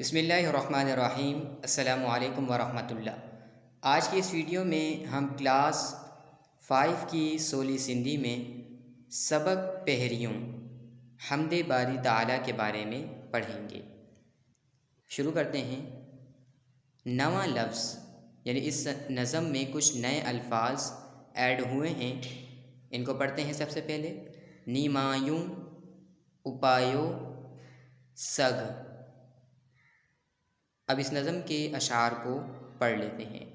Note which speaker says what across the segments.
Speaker 1: بسم اللہ الرحمن الرحیم۔ السلام علیکم ورحمۃ اللہ۔ آج کی اس ویڈیو میں ہم کلاس 5 کی سولی سندھی میں سبق پہریوں حمد باری تعالیٰ کے بارے میں پڑھیں گے۔ شروع کرتے ہیں۔ نواں لفظ یعنی اس نظم میں کچھ نئے الفاظ ایڈ ہوئے ہیں، ان کو پڑھتے ہیں۔ سب سے پہلے نیمایوں، اپایو، سگ۔ اب اس نظم کے اشعار کو پڑھ لیتے ہیں۔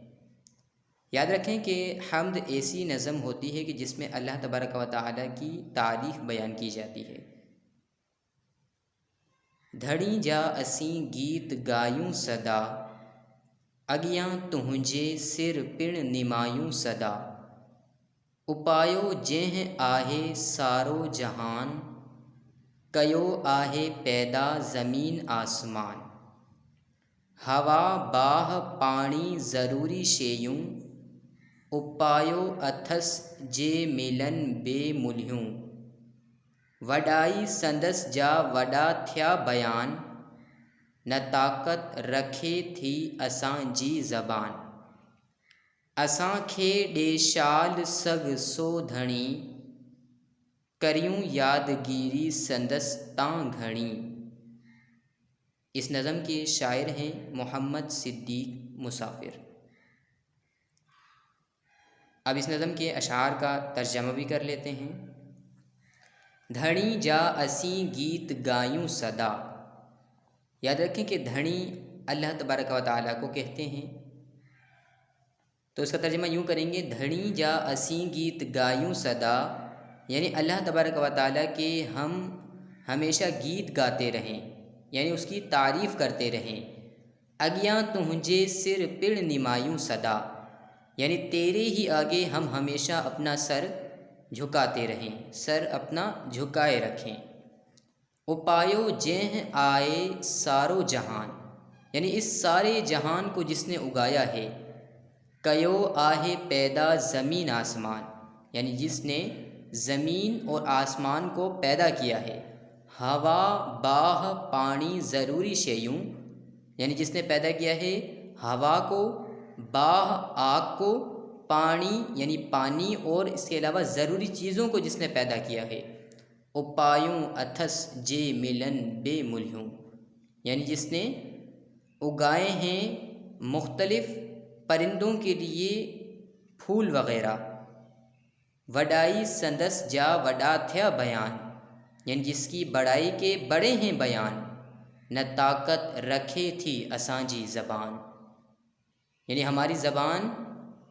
Speaker 1: یاد رکھیں کہ حمد ایسی نظم ہوتی ہے کہ جس میں اللہ تبارک و تعالیٰ کی تعریف بیان کی جاتی ہے۔ دھڑی جا اسیں گیت گایوں صدا، اگیاں تہنجے سر پڑ نمایوں صدا، اپایو جہ آہے سارو جہان، کیو آہے پیدا زمین آسمان، ہوا باہ پانی ضروری شیوں، اپایو اتھس جے ملن بے ملیوں، وڈائی سندس جا وڈا تھیا بیان، نہ طاقت رکھے تھی اساں جی زبان، اساں کھے ڈے شال سگ سو دھڑی، کریوں یادگیری سندس تاں گھڑی۔ اس نظم کے شاعر ہیں محمد صدیق مسافر۔ اب اس نظم کے اشعار کا ترجمہ بھی کر لیتے ہیں۔ دھڑی جا اسیں گیت گایوں صدا۔ یاد رکھیں کہ دھڑی اللہ تبارک و تعالیٰ کو کہتے ہیں، تو اس کا ترجمہ یوں کریں گے، دھڑی جا اسیں گیت گایوں صدا، یعنی اللہ تبارک و تعالیٰ کے ہم ہمیشہ گیت گاتے رہیں، یعنی اس کی تعریف کرتے رہیں۔ اگیاں تہنجے سر پڑ نمایوں صدا، یعنی تیرے ہی آگے ہم ہمیشہ اپنا سر جھکاتے رہیں، سر اپنا جھکائے رکھیں۔ اپایو جہ آئے سارو جہان، یعنی اس سارے جہان کو جس نے اگایا ہے۔ کیو آہے پیدا زمین آسمان، یعنی جس نے زمین اور آسمان کو پیدا کیا ہے۔ ہوا باہ پانی ضروری شیوں، یعنی جس نے پیدا کیا ہے ہوا کو، باہ آگ کو، پانی یعنی پانی اور اس کے علاوہ ضروری چیزوں کو جس نے پیدا کیا ہے۔ اپایوں اتھس جے ملن بے ملیوں، یعنی جس نے اگائے ہیں مختلف پرندوں کے لیے پھول وغیرہ۔ وڈائی سندس جا وڈا تھیا بیان، یعنی جس کی بڑائی کے بڑے ہیں بیان۔ نہ طاقت رکھے تھی اساں جی زبان، یعنی ہماری زبان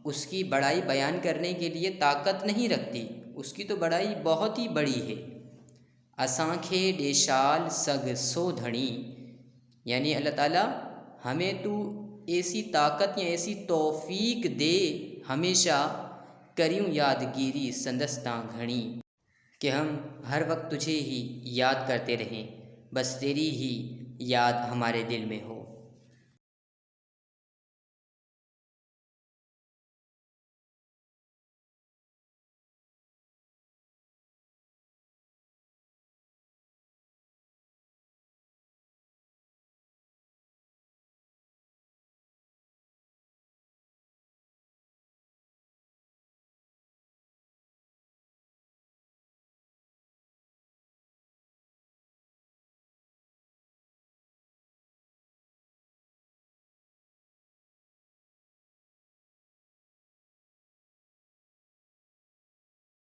Speaker 1: اس کی بڑائی بیان کرنے کے لیے طاقت نہیں رکھتی، اس کی تو بڑائی بہت ہی بڑی ہے۔ اساں کھے ڈے شال سگ سو دھڑی، یعنی اللہ تعالیٰ ہمیں تو ایسی طاقت یا ایسی توفیق دے ہمیشہ، کریوں یادگیری سندستاں گھڑی، کہ ہم ہر وقت تجھے ہی یاد کرتے رہیں، بس تیری ہی یاد ہمارے دل میں ہو۔